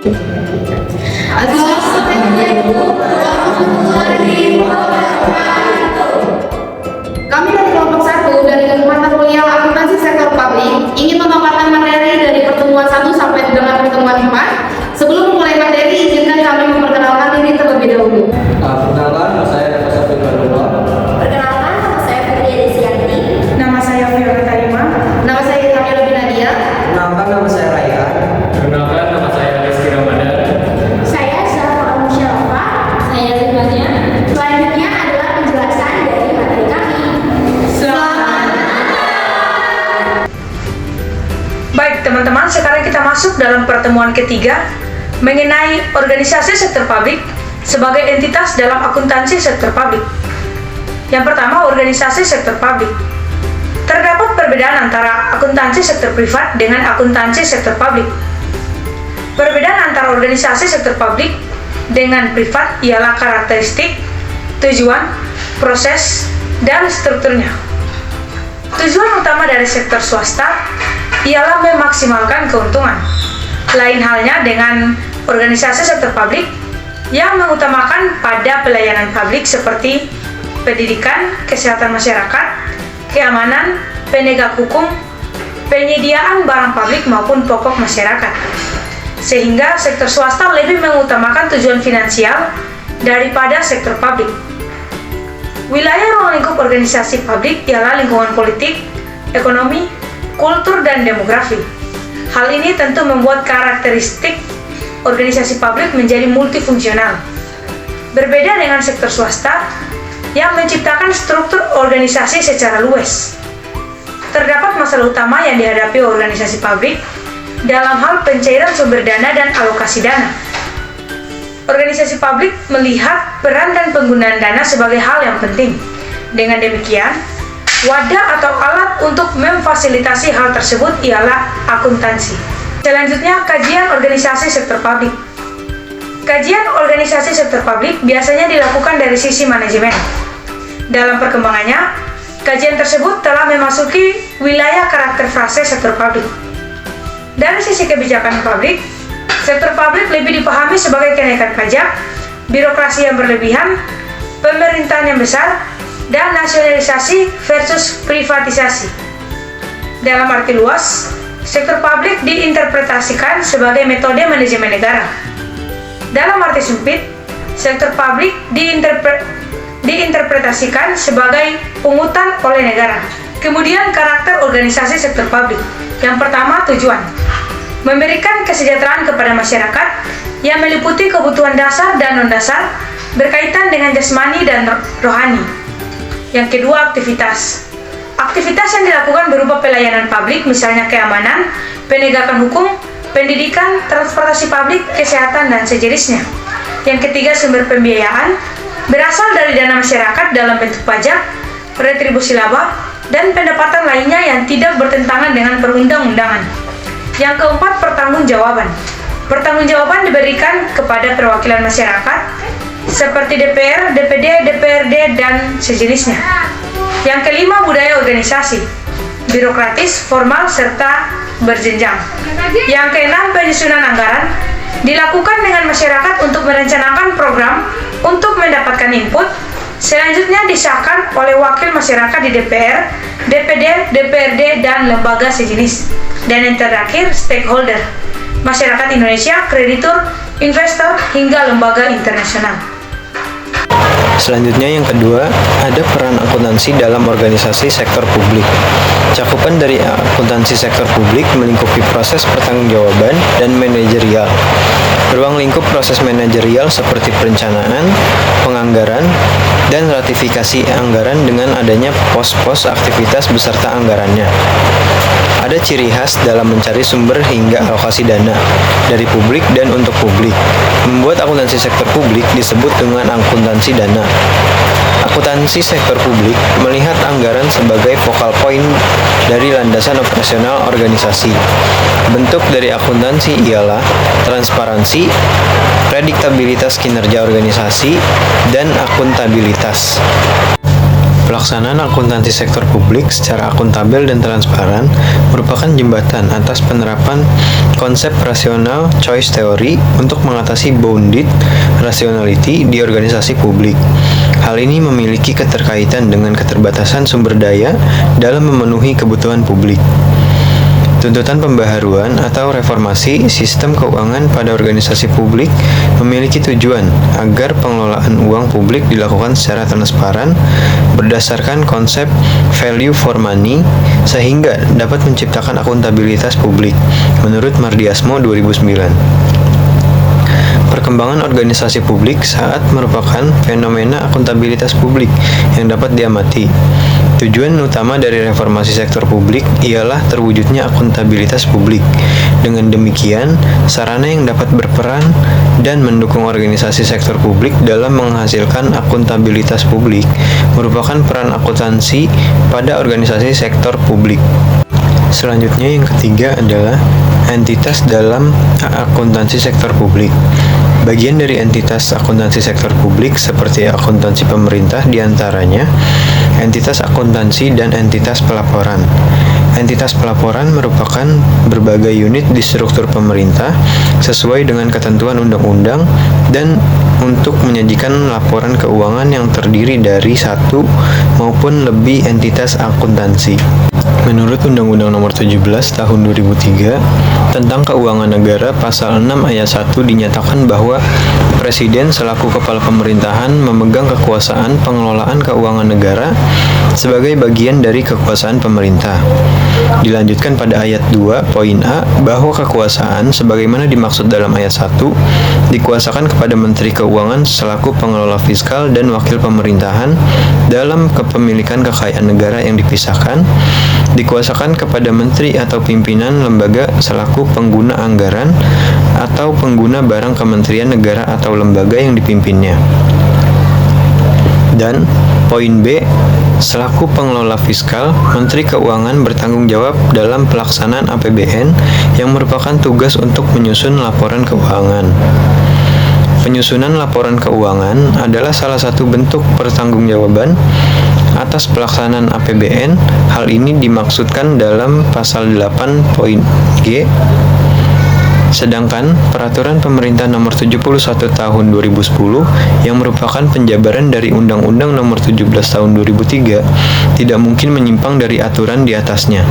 Assalamualaikum warahmatullahi wabarakatuh. Kami dari kelompok 1 dari mata kuliah akuntansi sektor publik ingin memaparkan materi dari pertemuan 1 sampai dengan pertemuan 4. Sebelum memulai materi, izinkan kami memperkenalkan diri terlebih dahulu. Perkenalkan, nama saya Eva Safir Badullah. Perkenalkan, nama saya Putri Desianti. Nama saya Violeta Lima. Nama saya Kamila Binadia. Perkenalkan, nama saya Raihan. Perkenalkan, nama saya Rizky Ramadan. Saya Zahra Musyafa. Saya Zimanya. Selanjutnya adalah penjelasan dari materi kami. Baik teman-teman, sekarang kita masuk dalam pertemuan ketiga mengenai organisasi sektor publik sebagai entitas dalam akuntansi sektor publik. Yang pertama, organisasi sektor publik. Terdapat perbedaan antara akuntansi sektor privat dengan akuntansi sektor publik. Perbedaan antara organisasi sektor publik dengan privat ialah karakteristik, tujuan, proses, dan strukturnya. Tujuan utama dari sektor swasta ialah memaksimalkan keuntungan. Lain halnya dengan organisasi sektor publik yang mengutamakan pada pelayanan publik seperti pendidikan, kesehatan masyarakat, keamanan, penegak hukum, penyediaan barang publik maupun pokok masyarakat. Sehingga sektor swasta lebih mengutamakan tujuan finansial daripada sektor publik. Wilayah ruang lingkup organisasi publik ialah lingkungan politik, ekonomi, kultur, dan demografi. Hal ini tentu membuat karakteristik organisasi publik menjadi multifungsional. Berbeda dengan sektor swasta yang menciptakan struktur organisasi secara luas. Terdapat masalah utama yang dihadapi organisasi publik dalam hal pencairan sumber dana dan alokasi dana. Organisasi publik melihat peran dan penggunaan dana sebagai hal yang penting. Dengan demikian, wadah atau alat untuk memfasilitasi hal tersebut ialah akuntansi. Selanjutnya, kajian organisasi sektor publik. Kajian organisasi sektor publik biasanya dilakukan dari sisi manajemen. Dalam perkembangannya, kajian tersebut telah memasuki wilayah karakter fase sektor publik. Dari sisi kebijakan publik, sektor publik lebih dipahami sebagai kenaikan pajak, birokrasi yang berlebihan, pemerintahan yang besar, dan nasionalisasi versus privatisasi. Dalam arti luas, sektor publik diinterpretasikan sebagai metode manajemen negara. Dalam arti sempit, sektor publik diinterpretasikan sebagai pungutan oleh negara. Kemudian karakter organisasi sektor publik. Yang pertama, tujuan. Memberikan kesejahteraan kepada masyarakat yang meliputi kebutuhan dasar dan non-dasar berkaitan dengan jasmani dan rohani. Yang kedua, aktivitas. Aktivitas yang dilakukan berupa pelayanan publik, misalnya keamanan, penegakan hukum, pendidikan, transportasi publik, kesehatan, dan sejenisnya. Yang ketiga, sumber pembiayaan, berasal dari dana masyarakat dalam bentuk pajak, retribusi laba, dan pendapatan lainnya yang tidak bertentangan dengan perundang-undangan. Yang keempat, pertanggungjawaban. Pertanggungjawaban diberikan kepada perwakilan masyarakat, seperti DPR, DPD, DPRD, dan sejenisnya. Yang kelima, budaya organisasi, birokratis, formal, serta berjenjang. Yang keenam, penyusunan anggaran, dilakukan dengan masyarakat untuk merencanakan program untuk mendapatkan input, selanjutnya disahkan oleh wakil masyarakat di DPR, DPD, DPRD, dan lembaga sejenis. Dan yang terakhir, stakeholder, masyarakat Indonesia, kreditur, investor, hingga lembaga internasional. Selanjutnya yang kedua, ada peran akuntansi dalam organisasi sektor publik. Cakupan dari akuntansi sektor publik melingkupi proses pertanggungjawaban dan manajerial. Ruang lingkup proses manajerial seperti perencanaan, penganggaran, dan ratifikasi anggaran dengan adanya pos-pos aktivitas beserta anggarannya. Ada ciri khas dalam mencari sumber hingga alokasi dana dari publik dan untuk publik. Membuat akuntansi sektor publik disebut dengan akuntansi dana. Akuntansi sektor publik melihat anggaran sebagai focal point dari landasan operasional organisasi. Bentuk dari akuntansi ialah transparansi, prediktabilitas kinerja organisasi, dan akuntabilitas. Pelaksanaan akuntansi sektor publik secara akuntabel dan transparan merupakan jembatan atas penerapan konsep rasional choice theory untuk mengatasi bounded rationality di organisasi publik. Hal ini memiliki keterkaitan dengan keterbatasan sumber daya dalam memenuhi kebutuhan publik. Tuntutan pembaharuan atau reformasi sistem keuangan pada organisasi publik memiliki tujuan agar pengelolaan uang publik dilakukan secara transparan berdasarkan konsep value for money sehingga dapat menciptakan akuntabilitas publik menurut Mardiasmo 2009. Perkembangan organisasi publik saat merupakan fenomena akuntabilitas publik yang dapat diamati. Tujuan utama dari reformasi sektor publik ialah terwujudnya akuntabilitas publik. Dengan demikian, sarana yang dapat berperan dan mendukung organisasi sektor publik dalam menghasilkan akuntabilitas publik merupakan peran akuntansi pada organisasi sektor publik. Selanjutnya yang ketiga adalah entitas dalam akuntansi sektor publik. Bagian dari entitas akuntansi sektor publik seperti akuntansi pemerintah diantaranya entitas akuntansi dan entitas pelaporan. Entitas pelaporan merupakan berbagai unit di struktur pemerintah sesuai dengan ketentuan undang-undang dan untuk menyajikan laporan keuangan yang terdiri dari satu maupun lebih entitas akuntansi. Menurut Undang-Undang Nomor 17 Tahun 2003 tentang Keuangan Negara Pasal 6 Ayat 1 dinyatakan bahwa Presiden selaku Kepala Pemerintahan memegang kekuasaan pengelolaan keuangan negara sebagai bagian dari kekuasaan pemerintah. Dilanjutkan pada ayat 2 poin A bahwa kekuasaan sebagaimana dimaksud dalam ayat 1 dikuasakan kepada Menteri Keuangan selaku pengelola fiskal dan wakil pemerintahan dalam kepemilikan kekayaan negara yang dipisahkan, dikuasakan kepada menteri atau pimpinan lembaga selaku pengguna anggaran atau pengguna barang kementerian negara atau lembaga yang dipimpinnya. Dan poin B, selaku pengelola fiskal, Menteri Keuangan bertanggung jawab dalam pelaksanaan APBN yang merupakan tugas untuk menyusun laporan keuangan. Penyusunan laporan keuangan adalah salah satu bentuk pertanggungjawaban atas pelaksanaan APBN. Hal ini dimaksudkan dalam pasal 8 poin G. Sedangkan Peraturan Pemerintah Nomor 71 Tahun 2010 yang merupakan penjabaran dari Undang-Undang Nomor 17 Tahun 2003 tidak mungkin menyimpang dari aturan di atasnya.